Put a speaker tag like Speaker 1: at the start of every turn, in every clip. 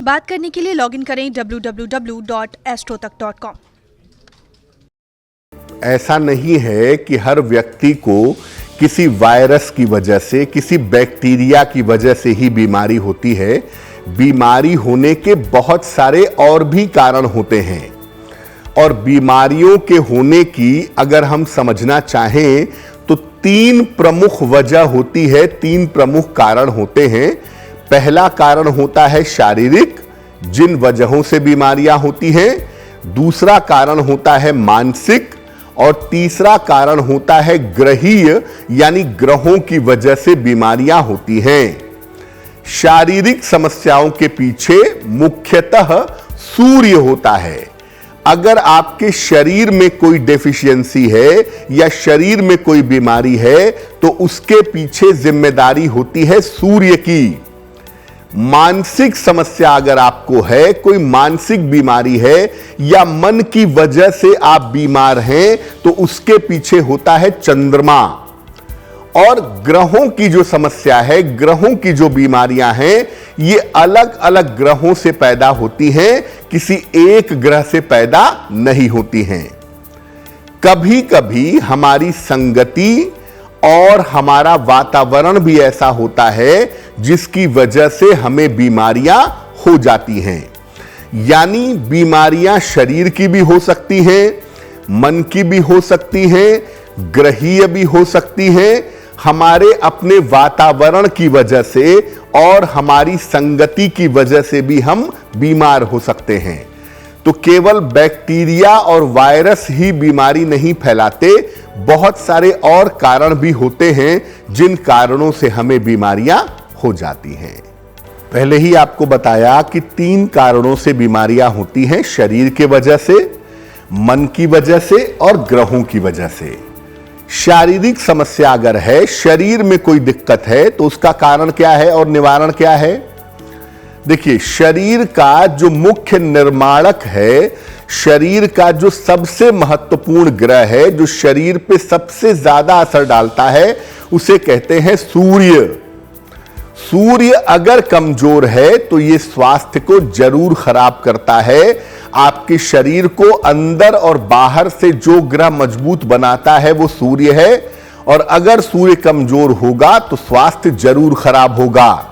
Speaker 1: बात करने के लिए लॉगिन करें www.astrotak.com।
Speaker 2: ऐसा नहीं है कि हर व्यक्ति को किसी वायरस की वजह से, किसी बैक्टीरिया की वजह से ही बीमारी होती है। बीमारी होने के बहुत सारे और भी कारण होते हैं और बीमारियों के होने की अगर हम समझना चाहें तो 3 प्रमुख वजह होती है, 3 प्रमुख कारण होते हैं। पहला कारण होता है शारीरिक, जिन वजहों से बीमारियां होती हैं। दूसरा कारण होता है मानसिक और तीसरा कारण होता है ग्रहीय, यानी ग्रहों की वजह से बीमारियां होती हैं। शारीरिक समस्याओं के पीछे मुख्यतः सूर्य होता है। अगर आपके शरीर में कोई डेफिशिएंसी है या शरीर में कोई बीमारी है तो उसके पीछे जिम्मेदारी होती है सूर्य की। मानसिक समस्या अगर आपको है, कोई मानसिक बीमारी है या मन की वजह से आप बीमार हैं तो उसके पीछे होता है चंद्रमा। और ग्रहों की जो समस्या है, ग्रहों की जो बीमारियां हैं, ये अलग अलग ग्रहों से पैदा होती हैं, किसी एक ग्रह से पैदा नहीं होती हैं। कभी कभी हमारी संगति और हमारा वातावरण भी ऐसा होता है जिसकी वजह से हमें बीमारियां हो जाती हैं। यानी बीमारियां शरीर की भी हो सकती हैं, मन की भी हो सकती हैं, ग्रहीय भी हो सकती हैं। हमारे अपने वातावरण की वजह से और हमारी संगति की वजह से भी हम बीमार हो सकते हैं। तो केवल बैक्टीरिया और वायरस ही बीमारी नहीं फैलाते, बहुत सारे और कारण भी होते हैं जिन कारणों से हमें बीमारियां हो जाती हैं। पहले ही आपको बताया कि 3 कारणों से बीमारियां होती हैं, शरीर के वजह से, मन की वजह से और ग्रहों की वजह से। शारीरिक समस्या अगर है, शरीर में कोई दिक्कत है तो उसका कारण क्या है और निवारण क्या है? देखिए, शरीर का जो मुख्य निर्माणक है, शरीर का जो सबसे महत्वपूर्ण ग्रह है, जो शरीर पे सबसे ज्यादा असर डालता है, उसे कहते हैं सूर्य। सूर्य अगर कमजोर है तो यह स्वास्थ्य को जरूर खराब करता है। आपके शरीर को अंदर और बाहर से जो ग्रह मजबूत बनाता है वो सूर्य है, और अगर सूर्य कमजोर होगा तो स्वास्थ्य जरूर खराब होगा।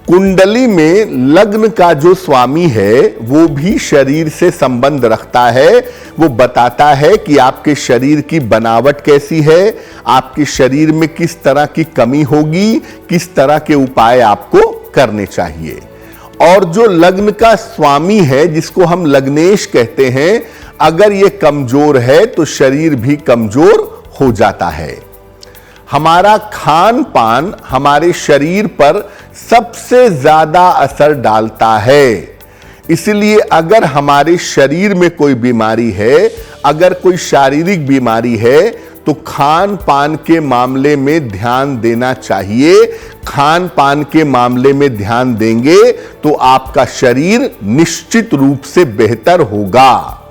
Speaker 2: कुंडली में लग्न का जो स्वामी है वो भी शरीर से संबंध रखता है। वो बताता है कि आपके शरीर की बनावट कैसी है, आपके शरीर में किस तरह की कमी होगी, किस तरह के उपाय आपको करने चाहिए। और जो लग्न का स्वामी है, जिसको हम लग्नेश कहते हैं, अगर ये कमजोर है तो शरीर भी कमजोर हो जाता है। हमारा खान पान हमारे शरीर पर सबसे ज्यादा असर डालता है। इसलिए अगर हमारे शरीर में कोई बीमारी है, अगर कोई शारीरिक बीमारी है, तो खान पान के मामले में ध्यान देना चाहिए। खान पान के मामले में ध्यान देंगे तो आपका शरीर निश्चित रूप से बेहतर होगा।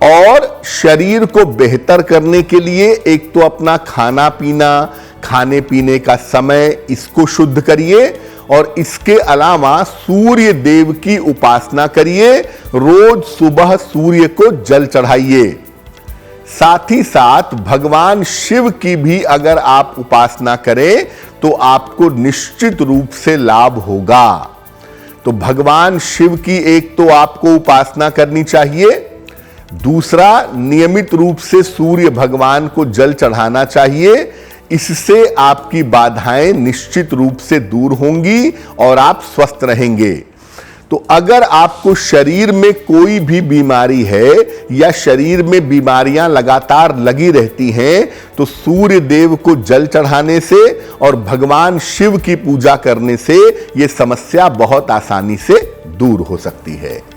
Speaker 2: और शरीर को बेहतर करने के लिए एक तो अपना खाना पीना, खाने पीने का समय, इसको शुद्ध करिए, और इसके अलावा सूर्य देव की उपासना करिए। रोज सुबह सूर्य को जल चढ़ाइए। साथ ही साथ भगवान शिव की भी अगर आप उपासना करें तो आपको निश्चित रूप से लाभ होगा। तो भगवान शिव की एक तो आपको उपासना करनी चाहिए, दूसरा नियमित रूप से सूर्य भगवान को जल चढ़ाना चाहिए। इससे आपकी बाधाएं निश्चित रूप से दूर होंगी और आप स्वस्थ रहेंगे। तो अगर आपको शरीर में कोई भी बीमारी है या शरीर में बीमारियां लगातार लगी रहती हैं, तो सूर्य देव को जल चढ़ाने से और भगवान शिव की पूजा करने से यह समस्या बहुत आसानी से दूर हो सकती है।